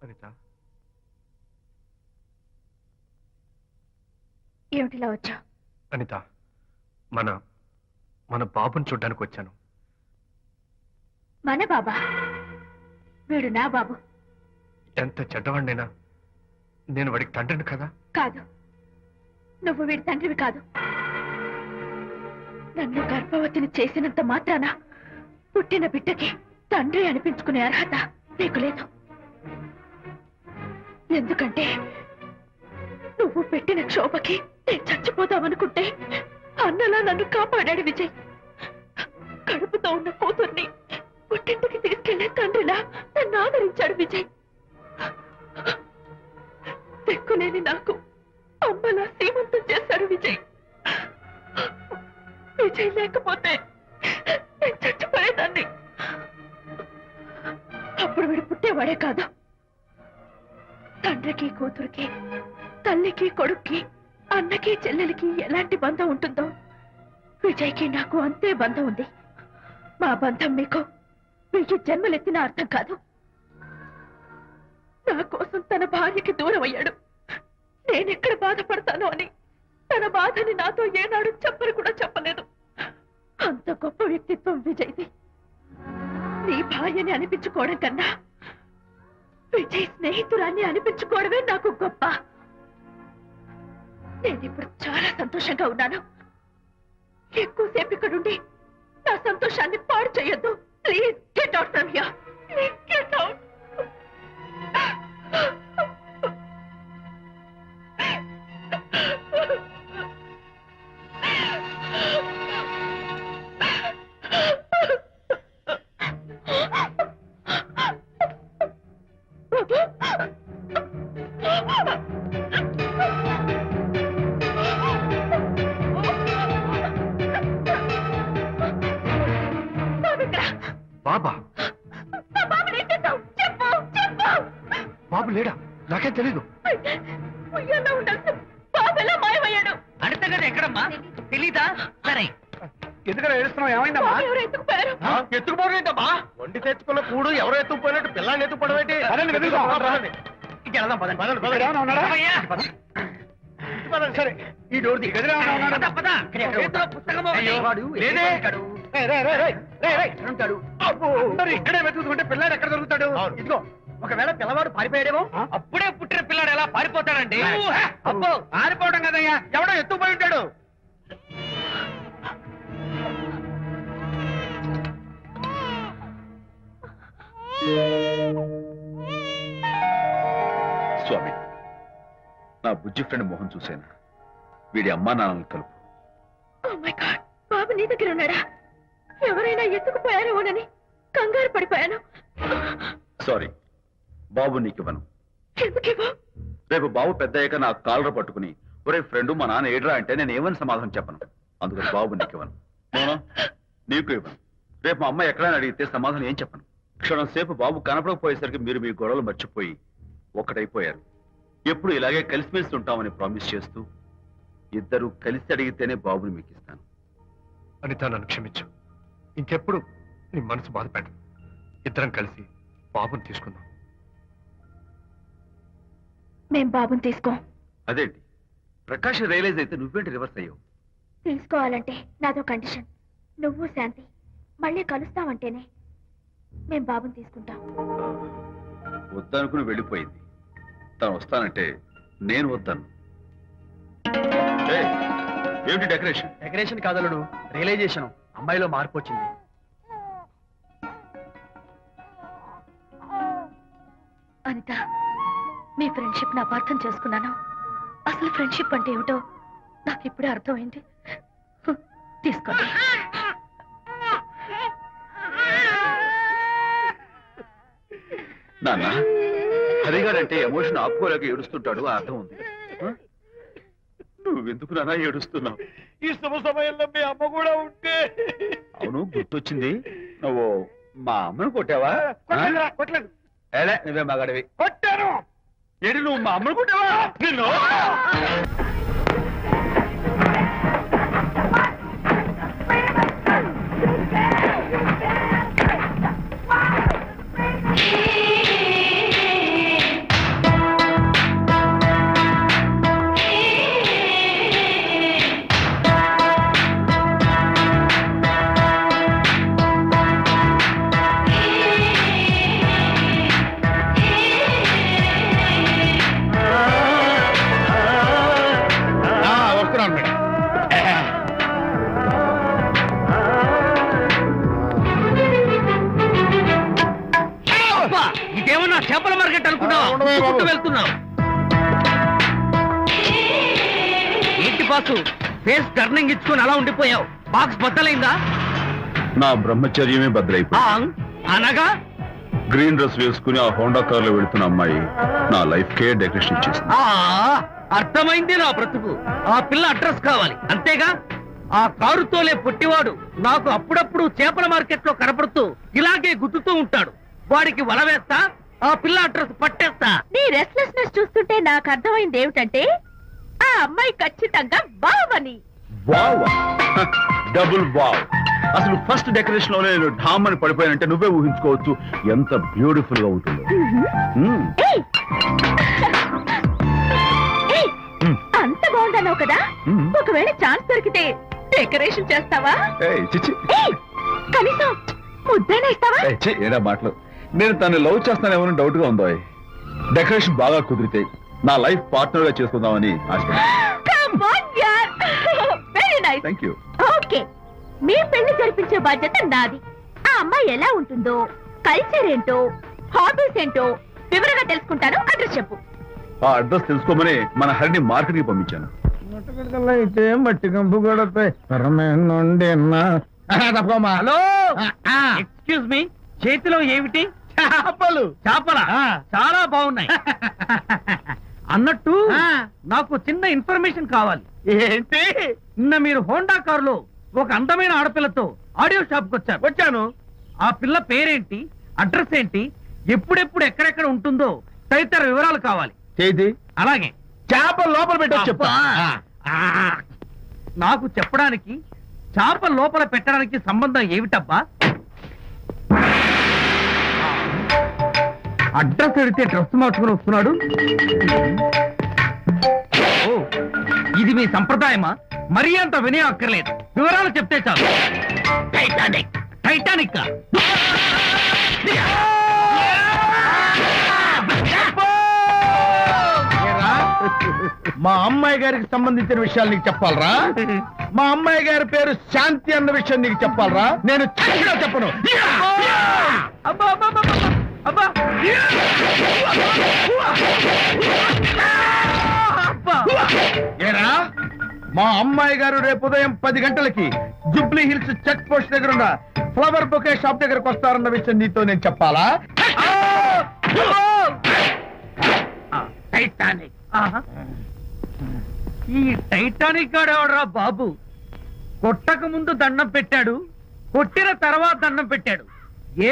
అనిత, ఏమిటిలా వచ్చా? అనిత, మన మన బాబుని చూడ్డానికి వచ్చాను. మన బాబా? వీడు నా బాబు. ఎంత చెడ్డవాడినైనా నేను వాడికి తండ్రిని కదా? కాదు, నువ్వు వీడి తండ్రివి కాదు. నన్ను గర్భవతిని చేసినంత మాత్రాన పుట్టిన బిడ్డకి తండ్రి అనిపించుకునే అర్హత నీకు లేదు. ఎందుకంటే నువ్వు పెట్టిన క్షోభకి నేను చచ్చిపోదామనుకుంటే అన్నలా నన్ను కాపాడాడు విజయ్. కడుపుతో ఉన్న కూతుర్ని పుట్టింటికి తీసుకెళ్లే తండ్రిలా నన్ను ఆదరించాడు విజయ్. దిక్కులేని నాకు అమ్మలా సీమంతం చేశాడు విజయ్. విజయ్ లేకపోతే నేను చచ్చిపోయేదాన్ని. అప్పుడు వీడు పుట్టేవాడే కాదు. తండ్రికి కూతురికి, తల్లికి కొడుక్కి, అన్నకి చెల్లెలికి ఎలాంటి బంధం ఉంటుందో విజయ్కి నాకు అంతే బంధం ఉంది. మా బంధం మీకు 1000 జన్మలెత్తిన అర్థం కాదు. నా కోసం తన భార్యకి దూరం అయ్యాడు. నేనెక్కడ బాధపడతానో అని తన బాధని నాతో ఏనాడు చెప్పని కూడా చెప్పలేదు. అంత గొప్ప వ్యక్తిత్వం విజయ్ది. నీ భార్యని అనిపించుకోవడం కన్నా విజయ్ స్నేహితురాన్ని అనిపించుకోవడమే నాకు గొప్ప. నేనిప్పుడు చాలా సంతోషంగా ఉన్నాను. ఎక్కువసేపు ఇక్కడుండి నా సంతోషాన్ని పాడు చేయొద్దు. Please get out from here. Please get out. బాబా? బాబు లేడా? నాకేం తెలీదు. అడతగడ ఎక్కడమ్మా? తెలీదా? సరే, ఎందుకలా ఏడుస్తున్నావు? ఏమైందమ్మా? ఎత్తుకుపోవడమా? వండి తెచ్చుకున్న కూడు ఎవరో ఎత్తుకుపోయినట్టు పిల్లాన్ని ఎత్తుకుపోవడం ఏంటి? సరే, ఈ డోర్ దిగదు. ఇక్కడే వెతుకుంటే పిల్లాడు ఎక్కడ దొరుకుతాడు? ఇదిగో, ఒకవేళ పిల్లవాడు పారిపోయాడేమో. అప్పుడే పుట్టిన పిల్లాడు ఎలా పారిపోతాడండి? అబ్బో, పారిపోవడం కదయ్యా, ఎవడో ఎత్తుకుపోయి ఉంటాడు. స్వామి, నా బుజ్జి ఫ్రెండ్ మోహన్ చూశాను. వీడి అమ్మా నాన్నలు కలుపు. బాబు నీ దగ్గర ఉన్నాడా? ఎవరైనా ఎత్తుకుపోయారేమోనని కంగారు పడిపోయాను. సారీ, బాబు నీకివ్వను. ఎందుకేవో? రేపు బాబు పెద్దయ్యాక నా కాలర పట్టుకుని ఒరే ఫ్రెండ్ మా నాన్న ఏడ్రా అంటే నేను ఏమని సమాధానం చెప్పను. అందుకని బాబు నీకివ్వను. నీకు ఇవ్వను. రేపు మా అమ్మ ఎక్కడైనా అడిగితే సమాధానం ఏం చెప్పను. క్షణం సేపు బాబు కనపడకపోయేసరికి మీరు మీ గొడవలు మర్చిపోయి ఒక్కటైపోయారు. ఎప్పుడు ఇలాగే కలిసిమెలిసి ఉంటామని ప్రామిస్ చేస్తూ ఇద్దరు కలిసి అడిగితేనే బాబుని మీకు ఇస్తాను. అనిత, నన్ను క్షమించు. ఇంకెప్పుడు నీ మనసు బాధ పెట్టను. ఇద్దరం కలిసి బాబుని తీసుకుందాం. మేం బాబుని తీసుకో. అదేంటి ప్రకాష్ రియలైజ్ అయితే నువ్వేంటి రివర్స్ అయ్యావు? తీసుకోవాలంటే నాదో కండిషన్. నువ్వు శాంతి మళ్ళీ కలుస్తావంటేనే మేం బాబుని తీసుకుంటాం. వద్దనుకుని వెళ్ళిపోయింది. తను వస్తానంటే నేను వద్దాను. ఏమిటి డెకరేషన్? Decoration కాదలుడు, realisation. అమ్మాయిలో మార్పు వచ్చింది. అనిత, మీ ఫ్రెండ్షిప్ నా అర్థం చేసుకున్నాను. అసలు ఫ్రెండ్షిప్ అంటే ఏమిటో నాకు ఇప్పుడే అర్థమైంది. తీసుకోండి. నాన్న, హరిగారంటే ఎమోషన్ ఆపుకోలేక ఏడుస్తుంటాడు, ఆ అర్థం ఉంది. నువ్వెందుకు నాన్న ఏడుస్తున్నావు? ఈ శుభ సమయంలో మీ అమ్మ కూడా ఉంటే. అవును, గుర్తొచ్చింది. నువ్వు మా అమ్మను కొట్టావా? కొట్టలేదు. ఏలే, నువ్వే మగాడివి. కొట్టాను. ఏంటి, నువ్వు మా అమ్మను కొట్టావా? నిన్ను సూపర్ మార్కెట్ అనుకున్నావా ఆ, ఉండవే బాబు. చుట్టూ వెళ్తున్నావు ఏంటి బాసు ఫేస్ టర్నింగ్ ఇచ్చుకొని అలా ఉండిపోయావు బాక్స్ బద్దలైందా నా బ్రహ్మచర్యమే భద్రైపోయి అనగా గ్రీన్ డ్రెస్ వేసుకుని ఆ హోండా కార్ లో వెళుతున్న అమ్మాయి నా లైఫ్ కే డెకరేషన్ ఇచ్చేసింది. అర్థమైంది నా బ్రతుకు ఆ పిల్ల అడ్రస్ కావాలి అంతేగా ఆ కారుతోలే పొట్టివాడు నాకు అప్పుడప్పుడు చేపల మార్కెట్ లో కనపడుతూ ఇలాగే గుద్దుతూ ఉంటాడు వాడికి వల వేస్తా ఆ పిల్ల అడ్రస్ పట్టేస్తా నీ రెస్ట్లెస్నెస్ చూస్తుంటే నాకు అర్థమైంది ఏమిటంటే ఆ అమ్మాయి ఖచ్చితంగా బావని. Wow double wow. అసలు ఫస్ట్ డెకరేషన్ లోనే నేను ఢామ్ అని పడిపోయానంటే నువ్వే ఊహించుకోవచ్చు ఎంత బ్యూటిఫుల్ గా ఉంటుందో. మ్మ్. ఏయ్! ఏయ్! అంత బాగుందన్నావు కదా మ్మ్. ఒకవేళ ఛాన్స్ దొరికితే డెకరేషన్ చేస్తావా? ఏయ్, చిచ్చి. ఏయ్! కనీసం ముద్దైనా ఇస్తావా? ఏయ్, ఛీ, ఏరా మాటలు. నేను తను లవ్ చేస్తానేమో డౌట్ గా ఉందో. డెకరేషన్ బాగా కుదిరితే నా లైఫ్ పార్ట్నర్ గా చేసుకుందామని ఆశపడ్డాను. Come on, yaar. Very nice. Thank you. Okay మీ పెళ్లి జరిపించే బాధ్యత నాది. ఆ అమ్మాయి ఎలా ఉంటుందో కల్చర్ ఏంటో హాబీస్ ఏంటో వివరంగా తెలుసుకుంటాను. అడ్రస్ చెప్పు. ఆ అడ్రస్ తెలుసుకోమని మన హరిని మార్కెట్ కి పంపించాను. అయితే మట్టి కంపు కొడతాయి హలో ఎక్స్క్యూజ్ మీ చేతిలో ఏమిటి చేపలు చేపల చాలా బాగున్నాయి అన్నట్టు నాకు చిన్న ఇన్ఫర్మేషన్ కావాలి. ఏంటి? నిన్న మీరు హోండా కారులో ఒక అందమైన ఆడపిల్లతో ఆడియో షాప్ కు వచ్చాను. ఆ పిల్ల పేరేంటి, అడ్రస్ ఏంటి, ఎప్పుడెప్పుడు ఎక్కడెక్కడ ఉంటుందో తదితర వివరాలు కావాలి. చేతి అలాగే చేపలు లోపల పెట్టి చెప్తా. నాకు చెప్పడానికి చేప లోపల పెట్టడానికి సంబంధం ఏమిటబ్బా? అడ్రస్ అడిగితే డ్రెస్ మార్చుకుని వస్తున్నాడు. ఓ, ఇది మీ సంప్రదాయమా? మరీ అంత వినయం అక్కర్లేదు, వివరాలు చెప్తే చాలు. టైటానిక్ టైటానిక్ ఏరా, మా అమ్మాయి గారికి సంబంధించిన విషయాలు నీకు చెప్పాలరా? మా అమ్మాయి గారి పేరు శాంతి అన్న విషయం నీకు చెప్పాలరా? నేను చచ్చినా చెప్పను. అబ్బా అబ్బా అబ్బా అబ్బా అబ్బా ఏరా, మా అమ్మాయి గారు రేపు ఉదయం 10 గంటలకి జుబ్లీ హిల్స్ చెక్ పోస్ట్ దగ్గర ఉన్న ఫ్లవర్ బొకే షాప్ దగ్గరకు వస్తారన్న విషయం నీతో నేను చెప్పాలా? టైటానిక్. ఆహా. ఈ టైటానిక్ గాడెవడరా బాబు? కొట్టక ముందు దండం పెట్టాడు, కొట్టిన తర్వాత దండం పెట్టాడు.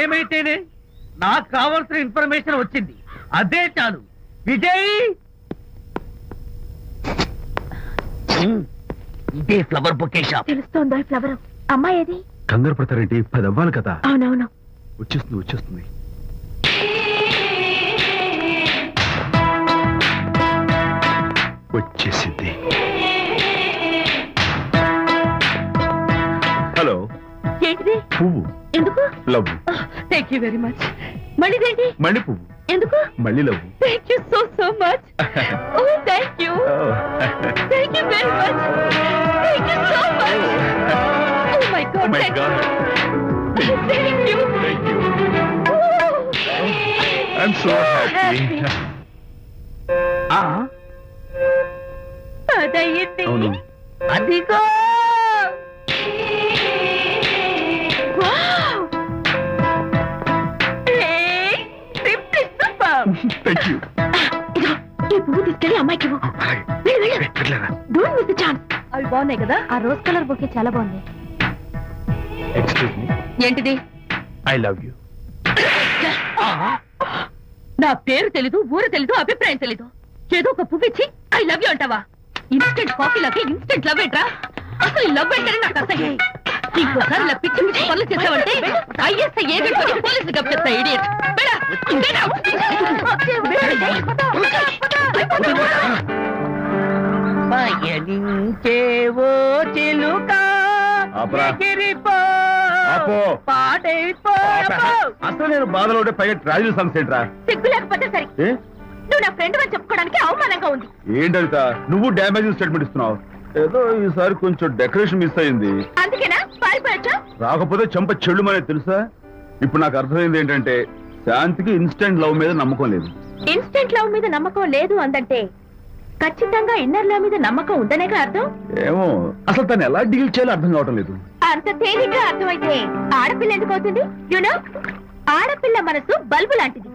ఏమైతేనే నాకు కావాల్సిన ఇన్ఫర్మేషన్ వచ్చింది, అదే చాలు. విజయ్, ఇదే ఫ్లవర్ బొకే షాప్. తెలుస్తోందో ఫ్లవర్ అమ్మాయి ఏది? కంగారు పడతారేంటి? 10 అవ్వాలి కదా. అవునవును. వచ్చేస్తుంది వచ్చేస్తుంది. వచ్చేసింది. హలో. ఏంటిది? పువ్వు. ఎందుకు? Love. Thank you very much. మళ్ళీదేంటి? మళ్ళీ పువ్వు. ఎందుకు? మళ్ళీ love. Thank you so much. Oh thank you. Thank you very much. Thank you so much. Oh my god. My god. Thank you. Thank you. I'm so happy. అదయ్యింది. అవును. అదిగో. Wow. ఏయ్, simply super. Thank you. ఇదిగో, ఈ పువ్వు తీసుకెళ్ళి అమ్మాయికి ఇవ్వు. వెళ్ళు, వెళ్ళు. Don't miss the chance. అవి బాగున్నాయి కదా? ఆ రోజ్ కలర్ బొకే చాలా బాగుంది. Excuse me. ఏంటిది? I love you. నా పేరు తెలీదు, ఊరు తెలీదు, అభిప్రాయం తెలీదు. ఏదో ఒక పువ్వు ఇచ్చి ఐ లవ్ యూ అంటావా? ఇన్స్టెంట్ కాఫీ లాగే ఇన్స్టెంట్ లవ్ ఏంట్రా? అసలు ఈ లవ్ ఏంటని నాకు అసహ్యం. ఇంకోసారి ఇలా పిచ్చి పిచ్చి పనులు చేసావంటే ఐఎస్ఐ ఏజెంట్ వచ్చి పోలీసులు కప్పిస్తా. ఇడియట్. పయనించేవో చిలుక ఆపరా. ఎగిరిపో, ఆపో. పాడైపో. అసలు నేను బాధలో ఉంటే పైగా ట్రాజడీ సాంగ్స్ ఏంట్రా? సిగ్గు లేకపోతే సరే. ఏ? నువ్వు నా ఫ్రెండ్ అని చెప్పుకోవడానికి అవమానంగా ఉంది. ఏంటంట నువ్వు డ్యామేజ్ స్టేట్మెంట్ ఇస్తున్నావు? ఏదో ఈసారి కొంచెం డెకరేషన్ మిస్ అయింది. అందుకేనా పారిపోయొచ్చా? రాకపోతే చెంప చెల్లుమనే తెలుసా? ఇప్పుడు నాకు అర్థమైంది ఏంటంటే శాంతికి ఇన్స్టెంట్ లవ్ మీద నమ్మకం లేదు. ఇన్స్టెంట్ లవ్ మీద నమ్మకం లేదు అందంటే ఖచ్చితంగా ఇన్నర్ లవ్ మీద నమ్మకం ఉందనేగా అర్థం. ఏమో అసలు తను ఎలా డీల్ చేయాలో అర్థం కావటం లేదు. అంత తేలిగ్గా అర్థమైతే ఆడపిల్ల ఎందుకు అవుతుంది? యునో, ఆడపిల్ల మనసు బల్బు లాంటిది.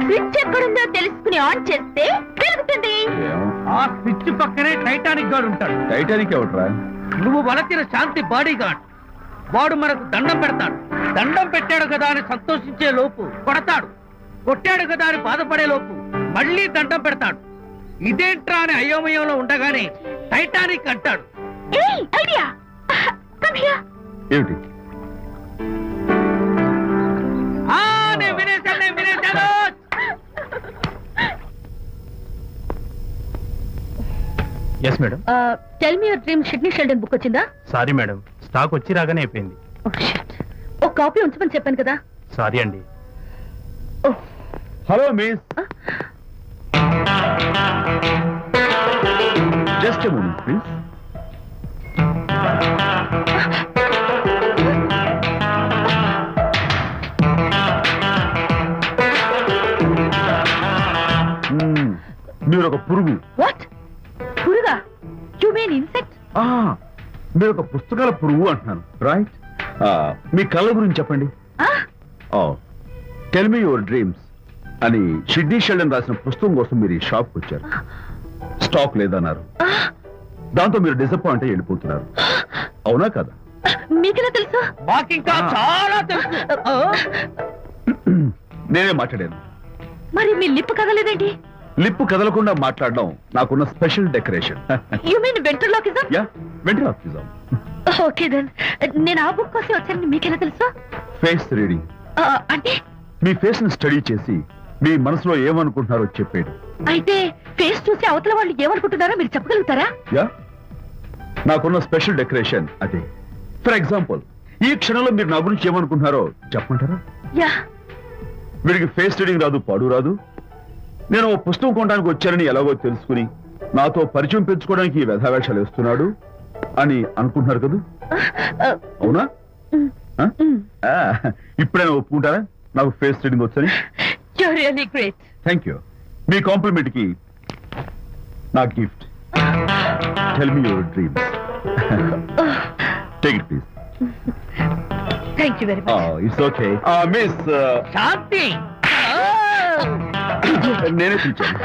స్విచ్ ఎక్కడుందో తెలుసుకుని ఆన్ చేస్తే పెరుగుతుంది. ఏమో ఆ స్విచ్ పక్కనే టైటానిక్ గార్డ్ ఉంటాడు. టైటానిక్ ఎవట్రా? నువ్వు వలచిన శాంతి బాడీ గార్డ్. వాడు మనకు దండం పెడతాడు. దండం పెట్టాడు కదా అని సంతోషించే లోపు కొడతాడు. కొట్టాడు కదా అని బాధపడే లోపు మళ్ళీ దండం పెడతాడు. ఇదేంట్రా అని అయోమయంలో ఉండగానే టైటానిక్ అంటాడు. ఏయ్, ఐడియా. Come here. ఏమిటి? నేను వినేశాను. Yes madam. Tell me your dream Sidney Sheldon book వచ్చిందా? సారీ మేడం, స్టాక్ వచ్చి రాగానే అయిపోయింది. ఒక కాపీ ఉంచమని చెప్పాను కదా. సారీ అండి. Hello miss, just a moment please. మీరు ఒక పురుగు. వాట్? పురుగా? You mean insect? మీరు ఒక పుస్తకాల పురుగు అంటున్నాను, రైట్? మీ కళ్ళ గురించి చెప్పండి. టెల్ మీ యువర్ డ్రీమ్స్ అని షిడ్నీ షెల్డన్ రాసిన పుస్తకం కోసం మీరు ఈ షాప్కి వచ్చారు. స్టాక్ లేదన్నారు. దాంతో మీరు డిసప్పాయింట్ అయ్యి వెళ్ళిపోతున్నారు. అవునా కదా? మీకెలా తెలుసు? మాకింకా చాలా తెలుసు. నేనే మాట్లాడాను. మరి మీ లిప్ కదలేదేంటి? లిప్పు కదలకుండా మాట్లాడడం నాకున్న special decoration. You mean ventriloquism? Yeah, ventriloquism. Okay then. నేను ఆ బుక్ కోసం వచ్చానని మీకెలా తెలుసు? Face reading. అంటే మీ ఫేస్ ని స్టడీ చేసి మీ మనసులో ఏమనుకుంటున్నారో చెప్పేది. అయితే ఫేస్ చూసి అవతల వాళ్ళు ఏమనుకుంటున్నారో మీరు చెప్పగలుగుతారా? యా, నాకున్న స్పెషల్ డెకరేషన్ అదే. ఫర్ ఎగ్జాంపుల్, ఈ క్షణంలో మీరు నా గురించి ఏమనుకుంటున్నారో చెప్పమంటారా? యా. వీడికి ఫేస్ రీడింగ్ రాదు, పాడు రాదు. నేను ఓ పుస్తకం కొనడానికి వచ్చానని ఎలాగో తెలుసుకుని నాతో పరిచయం పెంచుకోవడానికి ఈ వ్యధావేషాలు వేస్తున్నాడు అని అనుకుంటున్నారు కదా? అవునా? ఇప్పుడైనా ఒప్పుకుంటారా నాకు ఫేస్ రీడింగ్ వచ్చని? You are really great. Thank you. మీ కాంప్లిమెంట్ కి నా గిఫ్ట్. Tell me your dreams. Take it please. Thank you very much. It's okay. Miss Shanti, నేనే పిలిచాను.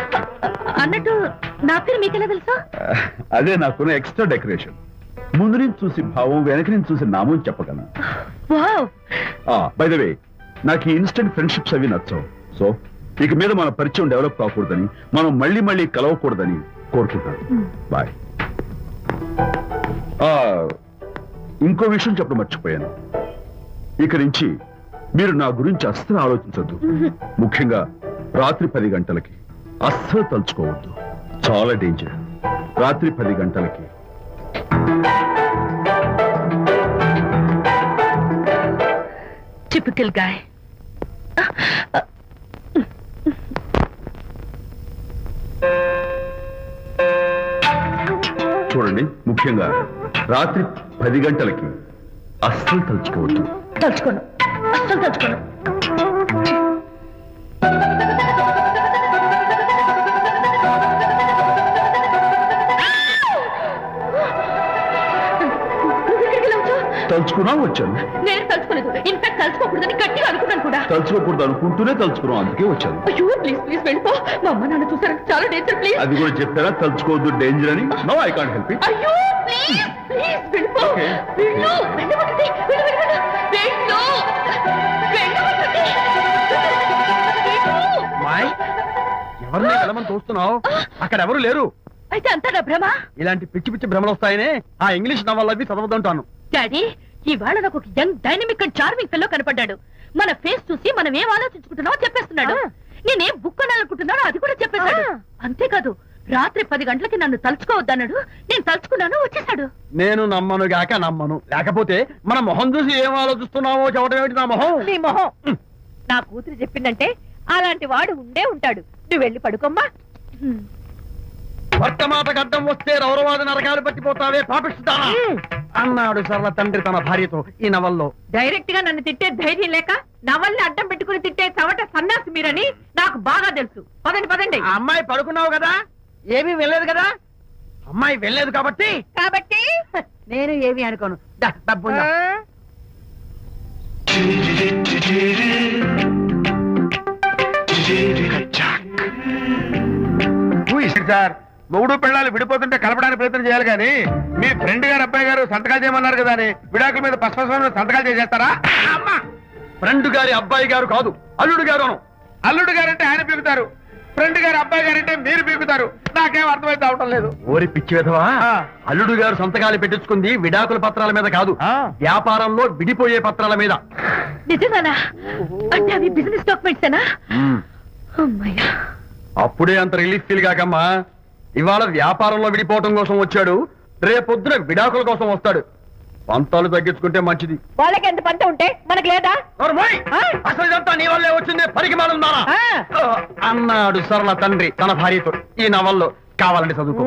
అన్నట్టు నా పేరు మీకెలా తెలుసా? అదే నాకున్న ఎక్స్ట్రా డెకరేషన్. ముందు నుంచి చూసి భావం, వెనక నుంచి చూసి నామం చెప్పగలను. వావ్. బై ద వే, నాకు ఈ ఇన్స్టెంట్ ఫ్రెండ్షిప్స్ అవి నచ్చవు. సో ఇక మీద మన పరిచయం డెవలప్ కాకూడదని, మనం మళ్ళీ మళ్ళీ కలవకూడదని కోరుకుంటాను. బాయ్. ఇంకో విషయం చెప్పడం మర్చిపోయాను. ఇక నుంచి మీరు నా గురించి అస్సలు ఆలోచించొద్దు. ముఖ్యంగా రాత్రి 10 గంటలకి అస్సలు తలుచుకోవద్దు. చాలా డేంజర్. రాత్రి 10 గంటలకి. Typical guy. చూడండి, ముఖ్యంగా రాత్రి 10 గంటలకి అస్సలు తలుచుకోవద్దు. తలుచుకోను, అస్సలు తలుచుకోను. తలుచుకున్నా వచ్చాను. నేను తలుచుకోలేదు. ఇన్ఫాక్ట్ తలుచుకోకూడదని గట్టిగా అనుకున్నాను కూడా. తలుచుకోకూడదు అనుకుంటూనే తలుచుకున్నాం, అందుకే వచ్చాను. అయ్యో ప్లీజ్ ప్లీజ్ వెళ్ళిపో. మా అమ్మ నాన్న చూసారు, చాలా డేంజర్. ప్లీజ్. అది కూడా చెప్పారా తలుచుకోవద్దు డేంజర్ అని? No, I can't help it. అయ్యో ప్లీజ్ ప్లీజ్ వెళ్ళిపో. Okay. వెళ్ళు, వెళ్ళమంటుంది. వెళ్ళు వెళ్ళు వెళ్ళు. వెళ్ళు, వెళ్ళమంటుంది. వెళ్ళు. మాయ్, ఎవరిని వెళ్ళమని చూస్తున్నావు? అక్కడ ఎవరు లేరు. అయితే అంతా నా భ్రమ? ఇలాంటి పిచ్చి పిచ్చి భ్రమలు వస్తాయనే ఆ ఇంగ్లీష్ నవల్ అవి చదవదంటాను. డాడీ, ఇవాళ నాకు ఒక young dynamic and charming fellow కనపడ్డాడు. మన ఫేస్ చూసి మనం ఏం ఆలోచించుకుంటున్నామో చెప్పేస్తున్నాడు. నేనేం బుక్ కొనాలనుకుంటున్నానో అది కూడా చెప్పేశాడు. అంతేకాదు, రాత్రి 10 గంటలకి నన్ను తలుచుకోవద్దన్నాడు. నేను తలుచుకున్నాను, వచ్చేసాడు. నేను నమ్మను గాక నమ్మను. లేకపోతే మన మొహం చూసి ఏం ఆలోచిస్తున్నావో చెప్పడం ఏమిటి నా మొహం? నీ మొహం. నా కూతురు చెప్పిందంటే అలాంటి వాడు ఉండే ఉంటాడు. నువ్వు వెళ్ళి పడుకోమ్మా. భర్త మాటకు అడ్డం వస్తే రౌరవాది నరకాలు పట్టిపోతావే పాపిస్తానా అన్నాడు సరళ తండ్రి తన భార్యతో ఈ నవల్లో. డైరెక్ట్ గా నన్ను తిట్టే ధైర్యం లేక నవల్ని అడ్డం పెట్టుకుని తిట్టే చవట సన్నాసి మీరని నాకు బాగా తెలుసు. పదండి పదండి. ఆ అమ్మాయి పడుకున్నావు కదా, ఏమీ వెళ్ళలేదు కదా. అమ్మాయి వెళ్ళలేదు కాబట్టి కాబట్టి నేను ఏమి అనుకోను. డబ్బు సార్, మొగుడు పిల్లలు విడిపోతుంటే కలపడానికి ప్రయత్నం చేయాలి కానీ మీ ఫ్రెండ్ గారు అబ్బాయి గారు సంతకాలు చేయమన్నారు కదా అని విడాకుల మీద పశ్చిమ సంతకాలు చేసేస్తారా? ఫ్రెండ్ గారి అబ్బాయి గారు కాదు, అల్లుడు గారు. అల్లుడు గారంటే ఆయన పీకుతారు, ఫ్రెండ్ గారు అబ్బాయి గారంటే మీరు పీకుతారు. నాకేం అర్థమైతే అవటం లేదు. ఓరి పిచ్చి విధవా, అల్లుడు గారు సంతకాలు పెట్టించుకుంది విడాకుల పత్రాల మీద కాదు, వ్యాపారంలో విడిపోయే పత్రాల మీద. నిజంగానా? అంటే అవి బిజినెస్ డాక్యుమెంట్సేనా? అమ్మయ్యా, అప్పుడే అంత రిలీఫ్ ఫీల్ కాకమ్మా. ఇవాళ వ్యాపారంలో విడిపోవటం కోసం వచ్చాడు, రేపొద్దున విడాకుల కోసం వస్తాడు. పంతాలు తగ్గించుకుంటే మంచిది. వాళ్ళకి ఎంత పంట ఉంటే మనకు లేదా? అసలు ఇదంతా నీ వల్లే వచ్చింది, పరికి మాలున్నారా అన్నాడు సరళ తండ్రి తన భార్యతో ఈ నవల్లో. కావాలంటే చదువుకో.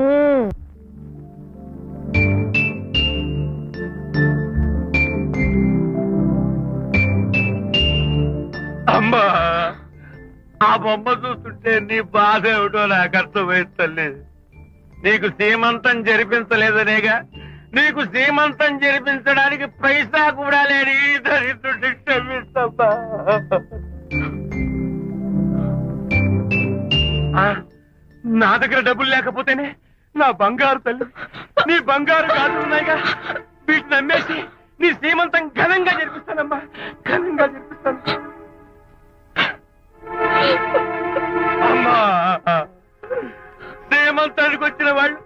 అమ్మా, ఆ బొమ్మ చూస్తుంటే నీ బాధ ఏమిటో నాకు అర్థమైంది తల్లి. నీకు సీమంతం జరిపించలేదనేగా, నీకు సీమంతం జరిపించడానికి పైసా కూడా లేని ఈ దరిద్రుడిని క్షమిస్తమ్మా. నా దగ్గర డబ్బులు లేకపోతేనే నా బంగారు తల్లి, నీ బంగారు గాజులు ఉన్నాయిగా, వీటిని అమ్మేసి నీ సీమంతం ఘనంగా జరిపిస్తానమ్మా, ఘనంగా జరిపిస్తాను. అమ్మా, సీమంతానికి వచ్చిన వాళ్ళు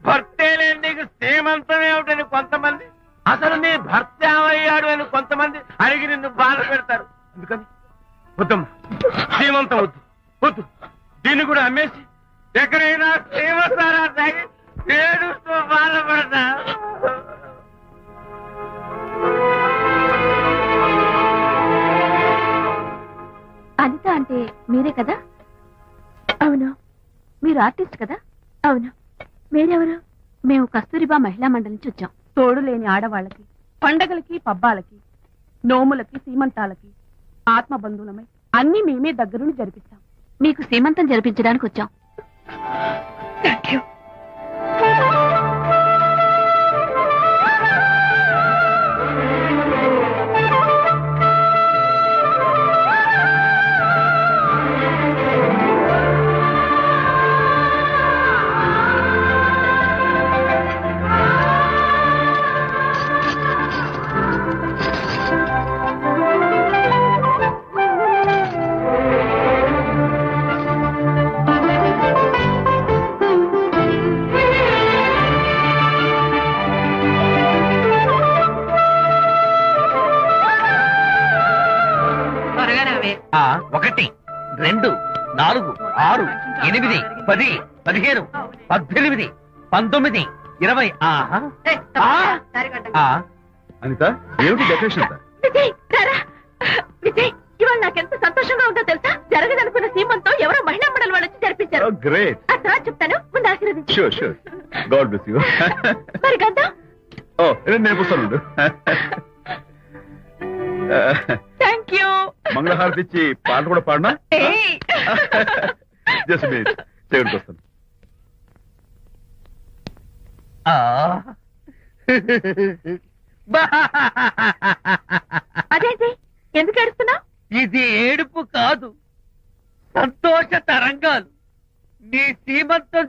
భర్తే లేని నీకు సీమంతం ఏమిటని కొంతమంది, అసలు నీ భర్త ఏమయ్యాడు అని కొంతమంది అడిగి నిన్ను బాధ పెడతారు. అందుకని వద్దమ్మా, సీమంతం వద్దు వద్దు. దీన్ని కూడా అమ్మేసి ఎక్కడైనా సీమసారా తాగి ఏడుస్తూ బాధపడతా. అనిత అంటే మీరే కదా? అవును. మీరు ఆర్టిస్ట్ కదా? అవును. మీరెవరు? మేము కస్తూరిబా మహిళా మండలి నుంచి వచ్చాం. తోడు లేని ఆడవాళ్ళకి, పండగలకి, పబ్బాలకి, నోములకి, సీమంతాలకి ఆత్మబంధువులమై అన్ని మేమే దగ్గరుండి జరిపిస్తాం. మీకు సీమంతం జరిపించడానికి వచ్చాం. Thank you. ఒకటి, 2, 4, 6, 8, 10, 15, 18, 19, 20. అనిత, ఏమిటి డెకరేషన్ అంతా? విజయ్, రారా. విజయ్, ఇవాళ నాకెంత సంతోషంగా ఉందో తెలుసా? జరగదనుకున్న సీమంతో ఎవరో మహిళా మండలి వాళ్ళు వచ్చి జరిపించారు. గ్రేట్. ఆ తర్వాత చెప్తాను, ముందు ఆశీర్వదించు. Sure sure. God bless you. మరి గంధం? ఓ, నేను పుస్తకాలు. Thank you. మంగళహారతి ఇచ్చి పాట కూడా పాడినా? జస్ట్ మినిట్, దేవుడికి వస్తాను. అదేంటి, ఎందుకు ఏడుస్తున్నావు? ఇది ఏడుపు కాదు, సంతోష తరంగాలు. నీ సీమంతం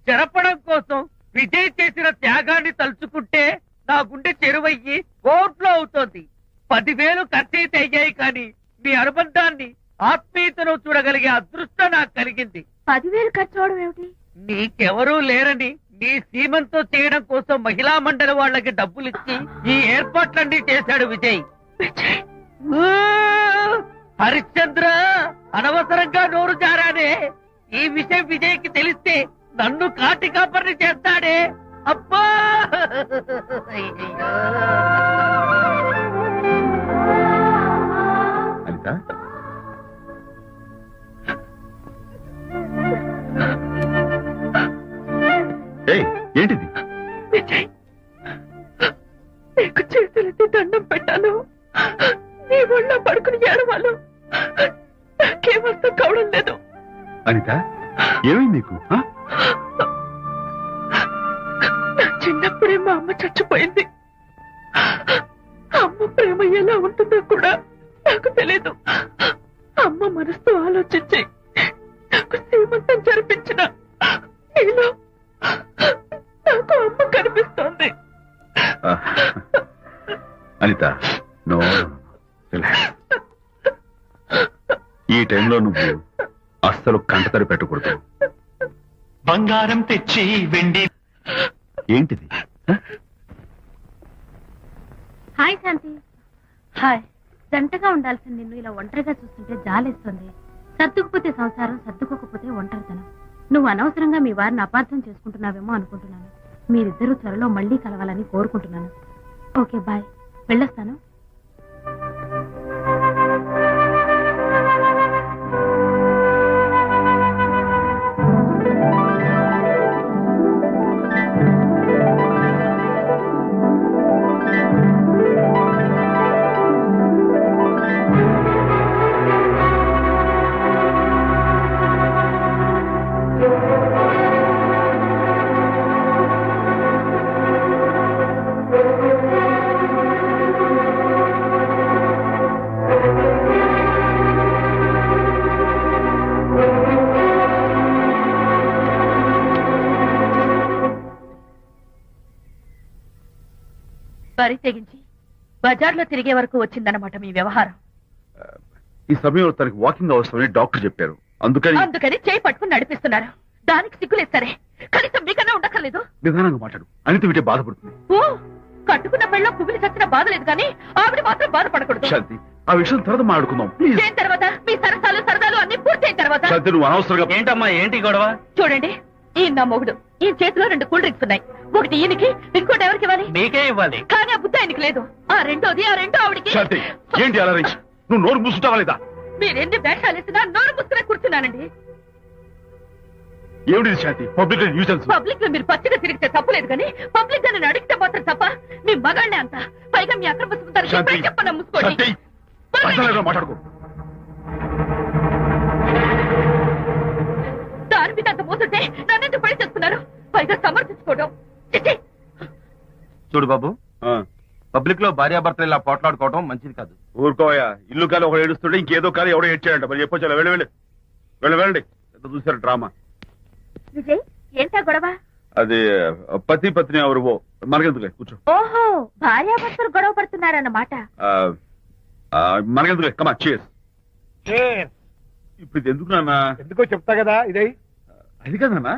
జరపడం కోసం విజయ్ చేసిన త్యాగాన్ని తలుచుకుంటే నా గుండె చెరువయ్యి కోట్లో అవుతోంది. 10,000 ఖర్చయితే అయ్యాయి, కానీ మీ అనుబంధాన్ని, ఆత్మీయతను చూడగలిగే అదృష్టం నాకు కలిగింది. 10,000 ఖర్చు అవడం ఏమిటి? నీకెవరూ లేరని నీ సీమంతో చేయడం కోసం మహిళా మండలి వాళ్ళకి డబ్బులిచ్చి ఈ ఏర్పాట్లన్నీ చేశాడు విజయ్. హరిశ్చంద్ర, అనవసరంగా నోరు జారానే. ఈ విషయం విజయ్కి తెలిస్తే నన్ను కాటి కాపర్ని చేస్తాడే. అబ్బా, అనిత, ఏంటిది? విజయ్, నీకు చేతులెత్తి దండం పెట్టాను. నీ ఒళ్ళో పడుకుని ఏడవాలు నాకేమర్థం కావడం లేదు. అనిత, ఏమైంది నీకు? ఆ? నా చిన్నప్పుడే మా అమ్మ చచ్చిపోయింది. అమ్మ ప్రేమ ఎలా ఉంటుందో కూడా నాకు తెలీదు. అమ్మ మనసుతో ఆలోచించి నాకు శ్రీమంతం జరిపించిన నీలో నాకు అమ్మ కనిపిస్తోంది. ఆ. Anitha, no, relax. ఈ టైంలో నువ్వు అస్సలు కంటతడి పెట్టకూడదు. బంగారం తెచ్చి వెండి. ఏంటిది? ఆ? హాయ్ శాంతి. హాయ్. జంటగా ఉండాల్సిన నిన్ను ఇలా ఒంటరిగా చూస్తుంటే జాలేస్తుంది. సర్దుకుపోతే సంసారం, సర్దుకోకపోతే ఒంటరితనం. నువ్వు అనవసరంగా మీ వారిని అపార్థం చేసుకుంటున్నావేమో అనుకుంటున్నాను. మీరిద్దరూ త్వరలో మళ్ళీ కలవాలని కోరుకుంటున్నాను. Okay, bye. వెళ్ళొస్తాను. బరి తెగించి బజార్లో తిరిగే వరకు వచ్చిందన్నమాట మీ వ్యవహారం. ఈ సమయంలో తనకి వాకింగ్ అవసరమని డాక్టర్ చెప్పారు. అందుకని చేయి పట్టుకుని నడిపిస్తున్నారు. దానికి సిగ్గులేస్తారే. కనీసం మీకన్నా ఉండక్కర్లేదు. నిదానంగా మాట్లాడు. అనిత వింటే బాధపడుతుంది. ఓ, కట్టుకున్న పెళ్ళం కుమిలి చచ్చిన బాధ లేదు కానీ ఆవిడ మాత్రం బాధపడకూడదు. శాంతి, ఆ విషయం తర్వాత మాట్లాడుకుందాం ప్లీజ్. చేయిన తర్వాత మీ సరసాలు అన్ని పూర్తయిన తర్వాత. శాంతి, నువ్వు అనవసరంగా. ఏంటమ్మా, ఏంటి గొడవ? చూడండి, ఈయన నా మొగుడు. ఈ చేతిలో 2 కూల్ డ్రింక్స్ ఉన్నాయి. ఒకటి ఈయనకి, ఇంకోటి ఎవరికి ఇవ్వాలి? మీకే ఇవ్వాలి. కానీ ఆ బుద్ధి ఆయనకి లేదు. ఆ రెండో ఆవిడికి. శాంతి, ఏంటి అలా రేంజ్? నువ్వు నోరు మూసుకుంటావా లేదా? మీరెన్ని వేషాలు వేసినా నోరు ముసుకునే కూర్చున్నానండి. ఏమిటి శాంతి? Public nuisance. పబ్లిక్ లో మీరు పచ్చిగా తిరిగితే తప్పలేదు కానీ పబ్లిక్ గా నేను అడిగితే మాత్రం తప్ప. మీ మగాళ్ళే అంత. పైగా మీ అక్రమ సుందరం శాంతి, చెప్పన్న ముసుకోండి. శాంతి, అర్థంలేదురా, మాట్లాడుకో. దాని మీద అంత మోసంటే నన్నెందుకు పడి చేస్తున్నారు? పైగా సమర్థించుకోవడం. చిచ్చి. చూడు బాబు, ఆ, పబ్లిక్ లో భార్యాభర్తలు ఇలా పోట్లాడుకోవడం మంచిది కాదు. ఊరుకోయా. ఇల్లు కాదు ఒకడు ఏడుస్తుంటే ఇంకేదో కాదు ఎవడో ఏడ్చాడంట. మరి చెప్పొచ్చు. వెళ్ళండి. ఎంత చూసారు డ్రామా. విజయ్, ఏంటా గొడవ? అది పతి పత్ని ఎవరు మనకెందుకులే, కూర్చో. ఓహో, భార్యాభర్తలు గొడవ పడుతున్నారన్నమాట. మనకెందుకులే, కమా చేస్. ఇప్పుడు ఇది ఎందుకు నాన్న? ఎందుకో చెప్తా కదా ఇదే. అది కదన్నా,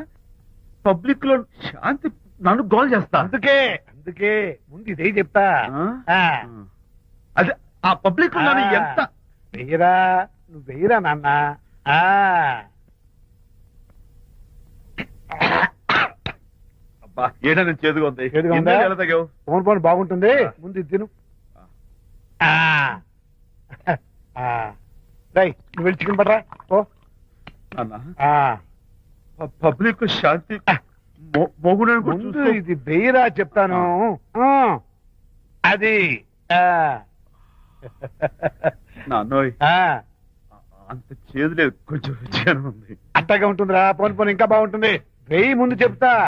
పబ్లిక్ లో శాంతి నన్ను గోల్ చేస్తా. అందుకే ముందు ఇదే చెప్తా. అదే ఆ పబ్లిక్ లో నన్ను ఎంత వెయ్యరా, నువ్వు వెయ్యరా నాన్న. అబ్బా, ఏడా నేను చేదుగా ఉంది. చేదుగా ఉందా? ఎందుకు ఎలా తాగావు? ఫోన్ బాగుంటుంది, ముందు ఇది తిను. నువ్వు వెళ్ళి చికెన్ పడరా. ఓ నాన్న, పబ్లిక్ శాంతి మొగుడని కూడా ముందు చూస్తూ- ఇది వెయ్యరా చెప్తాను. అది నాన్నోయ్, అంత చేదు లేదు, కొంచెం రుచిగానే ఉంది. అట్టగా ఉంటుందిరా. పోను ఇంకా బాగుంటుంది. వెయ్యి ముందు చెప్తా.